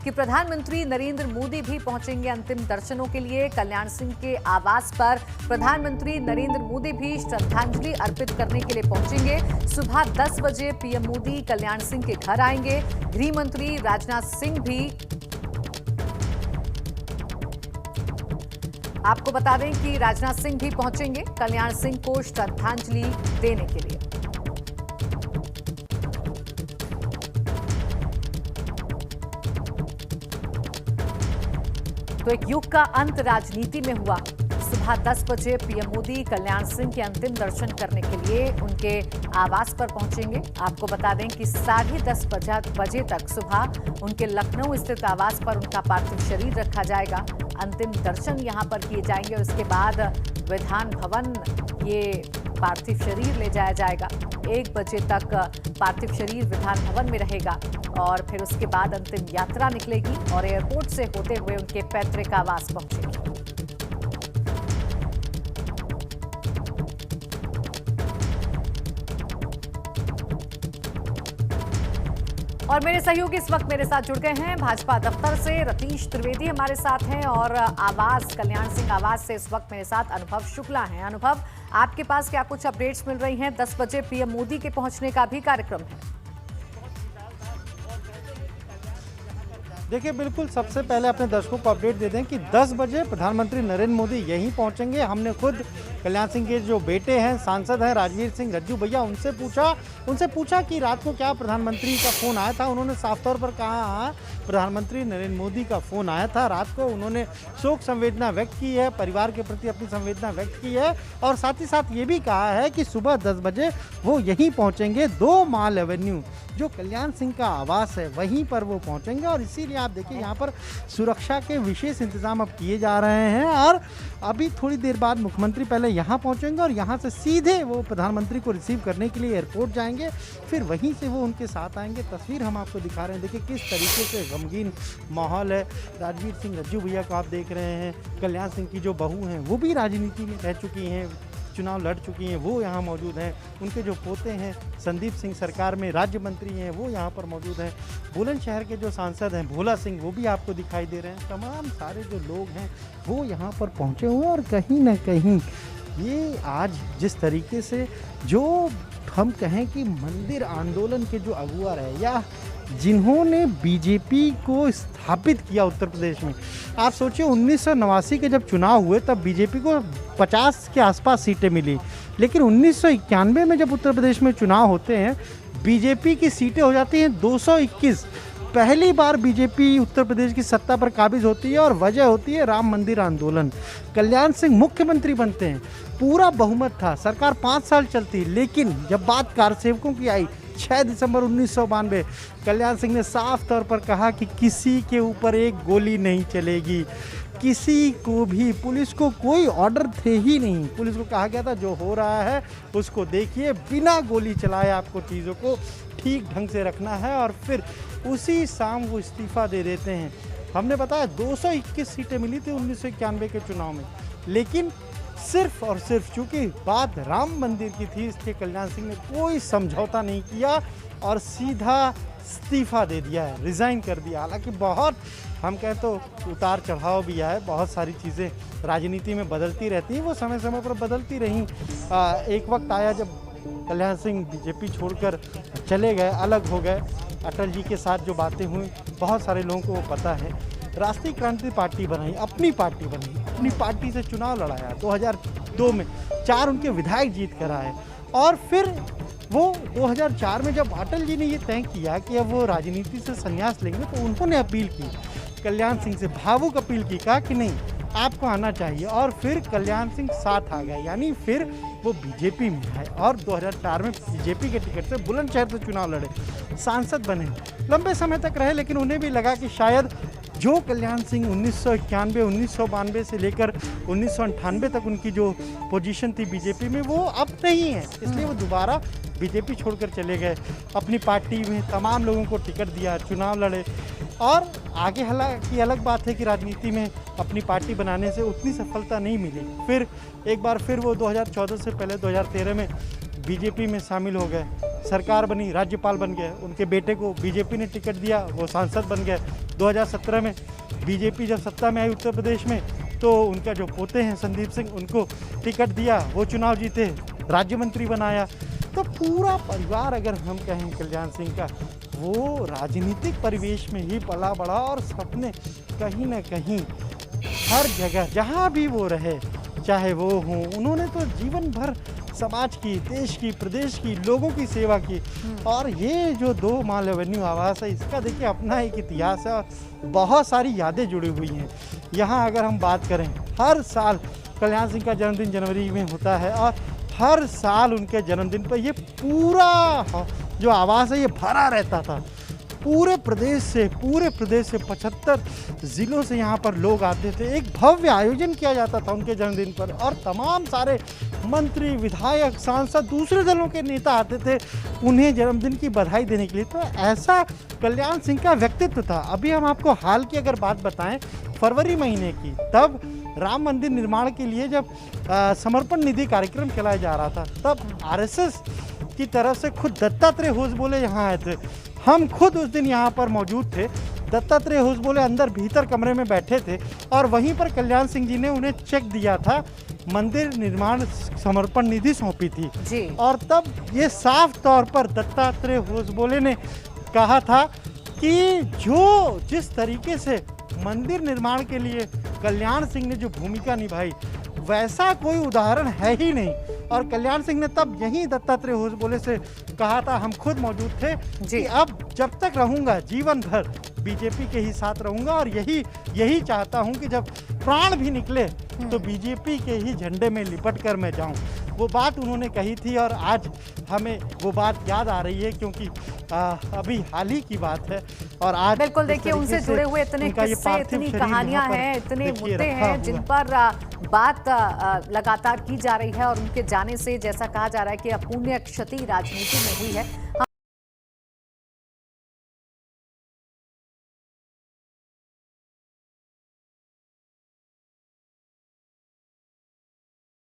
कि प्रधानमंत्री नरेंद्र मोदी भी पहुंचेंगे अंतिम दर्शनों के लिए। कल्याण सिंह के आवास पर प्रधानमंत्री नरेंद्र मोदी भी श्रद्धांजलि अर्पित करने के लिए पहुंचेंगे। सुबह 10 बजे पीएम मोदी कल्याण सिंह के घर आएंगे। गृह मंत्री राजनाथ सिंह भी, आपको बता दें कि राजनाथ सिंह भी पहुंचेंगे कल्याण सिंह को श्रद्धांजलि देने के लिए। तो एक युग का अंत राजनीति में हुआ। सुबह 10 बजे पीएम मोदी कल्याण सिंह के अंतिम दर्शन करने के लिए उनके आवास पर पहुंचेंगे। आपको बता दें कि 10:30 बजे तक सुबह उनके लखनऊ स्थित आवास पर उनका पार्थिव शरीर रखा जाएगा। अंतिम दर्शन यहां पर किए जाएंगे और उसके बाद विधान भवन ये पार्थिव शरीर ले जाया जाएगा। 1 बजे तक पार्थिव शरीर विधान भवन में रहेगा और फिर उसके बाद अंतिम यात्रा निकलेगी और एयरपोर्ट से होते हुए उनके पैतृक आवास पहुंचेगी। और मेरे सहयोगी इस वक्त मेरे साथ जुड़ गए हैं भाजपा दफ्तर से। रतीश त्रिवेदी हमारे साथ हैं और आवास कल्याण सिंह आवास से इस वक्त मेरे साथ अनुभव शुक्ला हैं। अनुभव, आपके पास क्या कुछ अपडेट्स मिल रही हैं? 10 बजे पीएम मोदी के पहुंचने का भी कार्यक्रम है। देखिए, बिल्कुल सबसे पहले अपने दर्शकों को अपडेट दे दें कि 10 बजे प्रधानमंत्री नरेंद्र मोदी यहीं पहुंचेंगे। हमने खुद कल्याण सिंह के जो बेटे हैं, सांसद हैं राजवीर सिंह रज्जू भैया, उनसे पूछा कि रात को क्या प्रधानमंत्री का फ़ोन आया था। उन्होंने साफ तौर पर कहा प्रधानमंत्री नरेंद्र मोदी का फ़ोन आया था रात को। उन्होंने शोक संवेदना व्यक्त की है, परिवार के प्रति अपनी संवेदना व्यक्त की है और साथ ही साथ ये भी कहा है कि सुबह 10 बजे वो यहीं पहुँचेंगे। 2 माल एवेन्यू जो कल्याण सिंह का आवास है वहीं पर वो पहुंचेंगे और इसीलिए आप देखिए यहाँ पर सुरक्षा के विशेष इंतजाम अब किए जा रहे हैं। और अभी थोड़ी देर बाद मुख्यमंत्री पहले यहाँ पहुंचेंगे और यहाँ से सीधे वो प्रधानमंत्री को रिसीव करने के लिए एयरपोर्ट जाएंगे, फिर वहीं से वो उनके साथ आएंगे। तस्वीर हम आपको दिखा रहे हैं, देखिए किस तरीके से गमगीन माहौल है। राजवीर सिंह रज्जू भैया को आप देख रहे हैं, कल्याण सिंह की जो बहू हैं वो भी राजनीति में रह चुकी हैं, चुनाव लड़ चुकी हैं, वो यहाँ मौजूद हैं। उनके जो पोते हैं संदीप सिंह सरकार में राज्य मंत्री हैं, वो यहाँ पर मौजूद हैं। बुलंदशहर के जो सांसद हैं भोला सिंह, वो भी आपको दिखाई दे रहे हैं। तमाम सारे जो लोग हैं वो यहाँ पर पहुँचे हुए हैं और कहीं ना कहीं ये आज जिस तरीके से जो हम कहें कि मंदिर आंदोलन के जो अगुआ रहे या जिन्होंने बीजेपी को स्थापित किया उत्तर प्रदेश में, आप सोचिए 1989 के जब चुनाव हुए तब बीजेपी को 50 के आसपास सीटें मिली, लेकिन 1991 में जब उत्तर प्रदेश में चुनाव होते हैं बीजेपी की सीटें हो जाती हैं 221। पहली बार बीजेपी उत्तर प्रदेश की सत्ता पर काबिज होती है और वजह होती है राम मंदिर आंदोलन। कल्याण सिंह मुख्यमंत्री बनते हैं, पूरा बहुमत था, सरकार 5 साल चलती, लेकिन जब बात कारसेवकों की आई 6 दिसंबर 1992, कल्याण सिंह ने साफ तौर पर कहा कि किसी के ऊपर एक गोली नहीं चलेगी, किसी को भी, पुलिस को कोई ऑर्डर थे ही नहीं। पुलिस को कहा गया था जो हो रहा है उसको देखिए, बिना गोली चलाए आपको चीज़ों को ठीक ढंग से रखना है। और फिर उसी शाम वो इस्तीफ़ा दे देते हैं। हमने बताया 221 सीटें मिली थी 1991 के चुनाव में, लेकिन सिर्फ और सिर्फ चूँकि बात राम मंदिर की थी, इसलिए कल्याण सिंह ने कोई समझौता नहीं किया और सीधा इस्तीफ़ा दे दिया है, रिज़ाइन कर दिया। हालांकि बहुत हम कहें तो उतार चढ़ाव भी आए, बहुत सारी चीज़ें राजनीति में बदलती रहती हैं, वो समय समय पर बदलती रहीं। एक वक्त आया जब कल्याण सिंह बीजेपी छोड़कर चले गए, अलग हो गए। अटल जी के साथ जो बातें हुई बहुत सारे लोगों को वो पता है। राष्ट्रीय क्रांति पार्टी बनाई, अपनी पार्टी बनाई, अपनी पार्टी से चुनाव लड़ाया। 2002 में 4 उनके विधायक जीत कर आए और फिर वो 2004 में जब अटल जी ने ये तय किया कि अब वो राजनीति से संन्यास लेंगे तो उन्होंने अपील की कल्याण सिंह से, भावुक अपील की, कहा कि नहीं आपको आना चाहिए। और फिर कल्याण सिंह साथ आ गए, यानी फिर वो बीजेपी में आए और 2004 में बीजेपी के टिकट से बुलंदशहर से चुनाव लड़े, सांसद बने, लंबे समय तक रहे। लेकिन उन्हें भी लगा कि शायद जो कल्याण सिंह 1991, 1992 से लेकर 1998 तक उनकी जो पोजीशन थी बीजेपी में वो अब नहीं है, इसलिए वो दोबारा बीजेपी छोड़कर चले गए। अपनी पार्टी में तमाम लोगों को टिकट दिया, चुनाव लड़े और आगे हालांकि अलग बात है कि राजनीति में अपनी पार्टी बनाने से उतनी सफलता नहीं मिली। फिर एक बार फिर वो 2014 से पहले 2013 में बीजेपी में शामिल हो गए, सरकार बनी, राज्यपाल बन गए। उनके बेटे को बीजेपी ने टिकट दिया, वो सांसद बन गए। 2017 में बीजेपी जब सत्ता में आई उत्तर प्रदेश में, तो उनका जो पोते हैं संदीप सिंह, उनको टिकट दिया, वो चुनाव जीते, राज्य मंत्री बनाया। तो पूरा परिवार अगर हम कहें कल्याण सिंह का, वो राजनीतिक परिवेश में ही पला बड़ा और सबने कहीं ना कहीं हर जगह जहाँ भी वो रहे, चाहे वो हों, उन्होंने तो जीवन भर समाज की, देश की, प्रदेश की, लोगों की सेवा की। और ये जो 2 माल एवेन्यू आवास है, इसका देखिए अपना एक इतिहास है और बहुत सारी यादें जुड़ी हुई हैं। यहाँ अगर हम बात करें, हर साल कल्याण सिंह का जन्मदिन जनवरी में होता है और हर साल उनके जन्मदिन पर ये पूरा जो आवास है ये भरा रहता था। पूरे प्रदेश से 75 ज़िलों से यहाँ पर लोग आते थे। एक भव्य आयोजन किया जाता था उनके जन्मदिन पर और तमाम सारे मंत्री, विधायक, सांसद, दूसरे दलों के नेता आते थे उन्हें जन्मदिन की बधाई देने के लिए। तो ऐसा कल्याण सिंह का व्यक्तित्व था। अभी हम आपको हाल की अगर बात बताएं, फरवरी महीने की, तब राम मंदिर निर्माण के लिए जब समर्पण निधि कार्यक्रम चलाया जा रहा था, तब आरएसएस की तरफ से खुद दत्तात्रेय होसबोले यहाँ आए थे। हम खुद उस दिन यहाँ पर मौजूद थे। दत्तात्रेय होसबोले अंदर भीतर कमरे में बैठे थे और वहीं पर कल्याण सिंह जी ने उन्हें चेक दिया था, मंदिर निर्माण समर्पण निधि सौंपी थी जी। और तब ये साफ तौर पर दत्तात्रेय होसबोले ने कहा था कि जिस तरीके से मंदिर निर्माण के लिए कल्याण सिंह ने जो भूमिका निभाई, वैसा कोई उदाहरण है ही नहीं। और कल्याण सिंह ने तब यहीं दत्तात्रेय होसबोले से कहा था, हम खुद मौजूद थे, कि अब जब तक रहूंगा जीवन भर बीजेपी के ही साथ रहूंगा और यही चाहता हूं कि जब प्राण भी निकले तो बीजेपी के ही झंडे में लिपट कर मैं जाऊं। वो बात उन्होंने कही थी और आज हमें वो बात याद आ रही है, क्योंकि अभी हाल ही की बात है। और आज बिल्कुल देखिए, उनसे जुड़े हुए इतने किस्से, इतनी कहानियां हैं, इतने मुद्दे हैं जिन पर बात लगातार की जा रही है और उनके जाने से जैसा कहा जा रहा है कि अपूर्णीय क्षति राजनीति में हुई है।